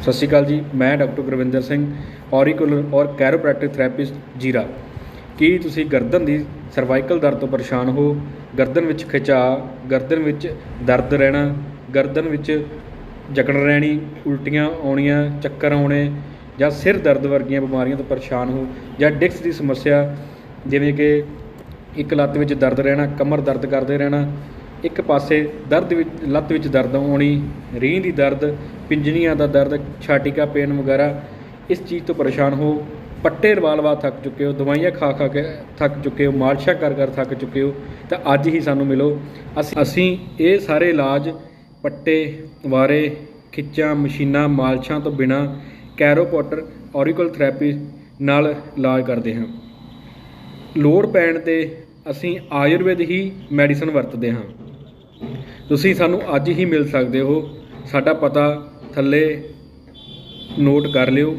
सत श्री अकाल जी। मैं डॉक्टर गुरविंदर सिंह, ऑरिकुलर और कैरोप्रैक्टिक थेरेपिस्ट जीरा। ਕੀ ਤੁਸੀਂ ਗਰਦਨ ਦੀ ਸਰਵਾਈਕਲ ਦਰਦ ਤੋਂ ਪਰੇਸ਼ਾਨ ਹੋ? ਗਰਦਨ ਵਿੱਚ ਖਿਚਾਅ, ਗਰਦਨ ਵਿੱਚ ਦਰਦ ਰਹਿਣਾ, ਗਰਦਨ ਵਿੱਚ ਜਕੜ ਰਹਿਣੀ, ਉਲਟੀਆਂ ਆਉਣੀਆਂ, ਚੱਕਰ ਆਉਣੇ ਜਾਂ ਸਿਰ ਦਰਦ ਵਰਗੀਆਂ ਬਿਮਾਰੀਆਂ ਤੋਂ ਪਰੇਸ਼ਾਨ ਹੋ, ਜਾਂ ਡਿਸਕ ਦੀ ਸਮੱਸਿਆ ਜਿਵੇਂ ਕਿ ਇੱਕ ਲੱਤ ਵਿੱਚ ਦਰਦ ਰਹਿਣਾ, ਕਮਰ ਦਰਦ ਕਰਦੇ ਰਹਿਣਾ, ਇੱਕ ਪਾਸੇ ਦਰਦ ਵਿੱਚ ਲੱਤ ਵਿੱਚ ਦਰਦ ਆਉਣੀ, ਰੀਂਹ ਦੀ ਦਰਦ, ਪਿੰਜਣੀਆਂ ਦਾ ਦਰਦ, ਛਾਟੀਕਾ ਪੇਨ ਵਗੈਰਾ, ਇਸ ਚੀਜ਼ ਤੋਂ ਪਰੇਸ਼ਾਨ ਹੋ, ਪੱਟੇ ਲਵਾ ਥੱਕ ਚੁੱਕੇ ਹੋ, ਦਵਾਈਆਂ ਖਾ ਖਾ ਕੇ ਥੱਕ ਚੁੱਕੇ ਹੋ, ਮਾਲਸ਼ਾਂ ਕਰ ਕਰ ਥੱਕ ਚੁੱਕੇ ਹੋ, ਤਾਂ ਅੱਜ ਹੀ ਸਾਨੂੰ ਮਿਲੋ। ਅਸੀਂ ਇਹ ਸਾਰੇ ਇਲਾਜ ਪੱਟੇ, ਵਾਰੇ, ਖਿੱਚਾਂ, ਮਸ਼ੀਨਾਂ, ਮਾਲਸ਼ਾਂ ਤੋਂ ਬਿਨਾਂ ਕੈਰੋਪੋਟਰ ਔਰੀਕਲ ਥੈਰੇਪੀ ਨਾਲ ਇਲਾਜ ਕਰਦੇ ਹਾਂ। ਲੋੜ ਪੈਣ 'ਤੇ ਅਸੀਂ ਆਯੁਰਵੇਦ ਹੀ ਮੈਡੀਸਨ ਵਰਤਦੇ ਹਾਂ। ਤੁਸੀਂ ਸਾਨੂੰ ਅੱਜ ਹੀ ਮਿਲ ਸਕਦੇ ਹੋ। ਸਾਡਾ ਪਤਾ ਥੱਲੇ ਨੋਟ ਕਰ ਲਿਓ।